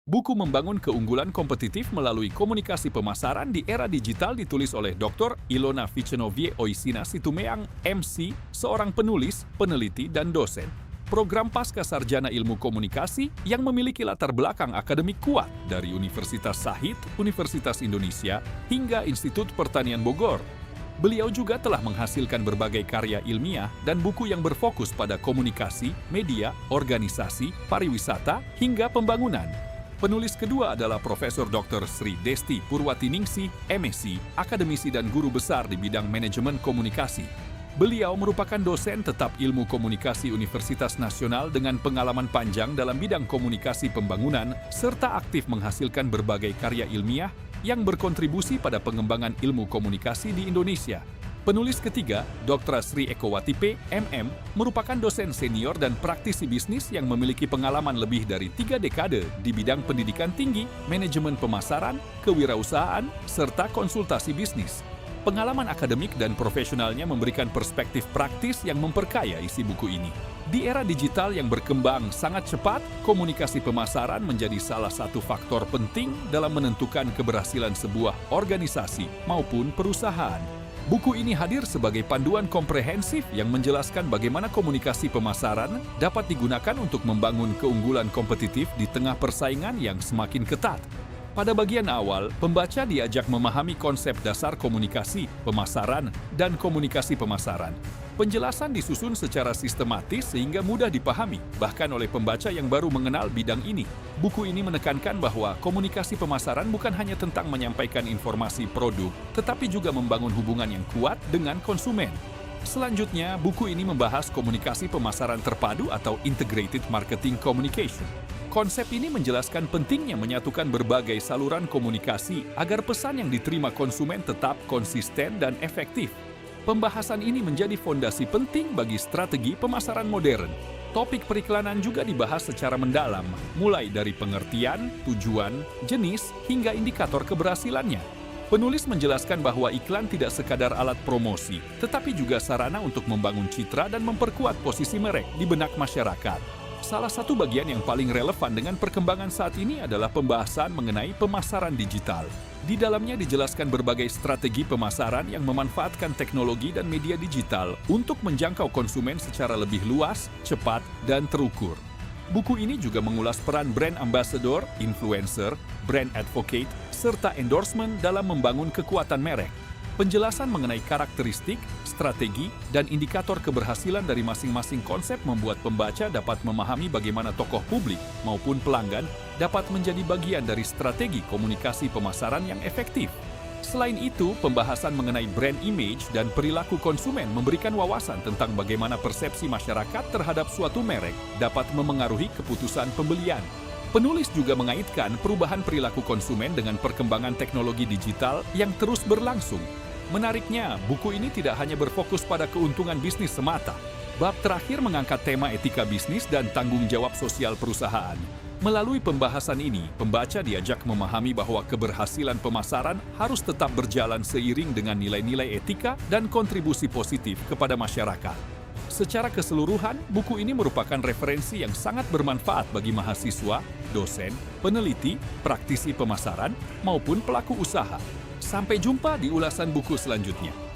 Buku Membangun Keunggulan Kompetitif Melalui Komunikasi Pemasaran di Era Digital ditulis oleh Dr. Ilona Vicenovie Oisina Situmeang, MC, seorang penulis, peneliti, dan dosen. Program Pasca Sarjana Ilmu Komunikasi yang memiliki latar belakang akademik kuat dari Universitas Sahid, Universitas Indonesia, hingga Institut Pertanian Bogor. Beliau juga telah menghasilkan berbagai karya ilmiah dan buku yang berfokus pada komunikasi, media, organisasi, pariwisata, hingga pembangunan. Penulis kedua adalah Profesor Dr. Sri Desti Purwatiningsih, MSc, akademisi dan guru besar di bidang manajemen komunikasi. Beliau merupakan dosen tetap ilmu komunikasi Universitas Nasional dengan pengalaman panjang dalam bidang komunikasi pembangunan, serta aktif menghasilkan berbagai karya ilmiah yang berkontribusi pada pengembangan ilmu komunikasi di Indonesia. Penulis ketiga, Dr. Sri Eko Watipe, MM, merupakan dosen senior dan praktisi bisnis yang memiliki pengalaman lebih dari 3 dekade di bidang pendidikan tinggi, manajemen pemasaran, kewirausahaan, serta konsultasi bisnis. Pengalaman akademik dan profesionalnya memberikan perspektif praktis yang memperkaya isi buku ini. Di era digital yang berkembang sangat cepat, komunikasi pemasaran menjadi salah satu faktor penting dalam menentukan keberhasilan sebuah organisasi maupun perusahaan. Buku ini hadir sebagai panduan komprehensif yang menjelaskan bagaimana komunikasi pemasaran dapat digunakan untuk membangun keunggulan kompetitif di tengah persaingan yang semakin ketat. Pada bagian awal, pembaca diajak memahami konsep dasar komunikasi, pemasaran, dan komunikasi pemasaran. Penjelasan disusun secara sistematis sehingga mudah dipahami, bahkan oleh pembaca yang baru mengenal bidang ini. Buku ini menekankan bahwa komunikasi pemasaran bukan hanya tentang menyampaikan informasi produk, tetapi juga membangun hubungan yang kuat dengan konsumen. Selanjutnya, buku ini membahas komunikasi pemasaran terpadu atau Integrated Marketing Communication. Konsep ini menjelaskan pentingnya menyatukan berbagai saluran komunikasi agar pesan yang diterima konsumen tetap konsisten dan efektif. Pembahasan ini menjadi fondasi penting bagi strategi pemasaran modern. Topik periklanan juga dibahas secara mendalam, mulai dari pengertian, tujuan, jenis, hingga indikator keberhasilannya. Penulis menjelaskan bahwa iklan tidak sekadar alat promosi, tetapi juga sarana untuk membangun citra dan memperkuat posisi merek di benak masyarakat. Salah satu bagian yang paling relevan dengan perkembangan saat ini adalah pembahasan mengenai pemasaran digital. Di dalamnya dijelaskan berbagai strategi pemasaran yang memanfaatkan teknologi dan media digital untuk menjangkau konsumen secara lebih luas, cepat, dan terukur. Buku ini juga mengulas peran brand ambassador, influencer, brand advocate, serta endorsement dalam membangun kekuatan merek. Penjelasan mengenai karakteristik, strategi, dan indikator keberhasilan dari masing-masing konsep membuat pembaca dapat memahami bagaimana tokoh publik maupun pelanggan dapat menjadi bagian dari strategi komunikasi pemasaran yang efektif. Selain itu, pembahasan mengenai brand image dan perilaku konsumen memberikan wawasan tentang bagaimana persepsi masyarakat terhadap suatu merek dapat memengaruhi keputusan pembelian. Penulis juga mengaitkan perubahan perilaku konsumen dengan perkembangan teknologi digital yang terus berlangsung. Menariknya, buku ini tidak hanya berfokus pada keuntungan bisnis semata. Bab terakhir mengangkat tema etika bisnis dan tanggung jawab sosial perusahaan. Melalui pembahasan ini, pembaca diajak memahami bahwa keberhasilan pemasaran harus tetap berjalan seiring dengan nilai-nilai etika dan kontribusi positif kepada masyarakat. Secara keseluruhan, buku ini merupakan referensi yang sangat bermanfaat bagi mahasiswa, dosen, peneliti, praktisi pemasaran, maupun pelaku usaha. Sampai jumpa di ulasan buku selanjutnya.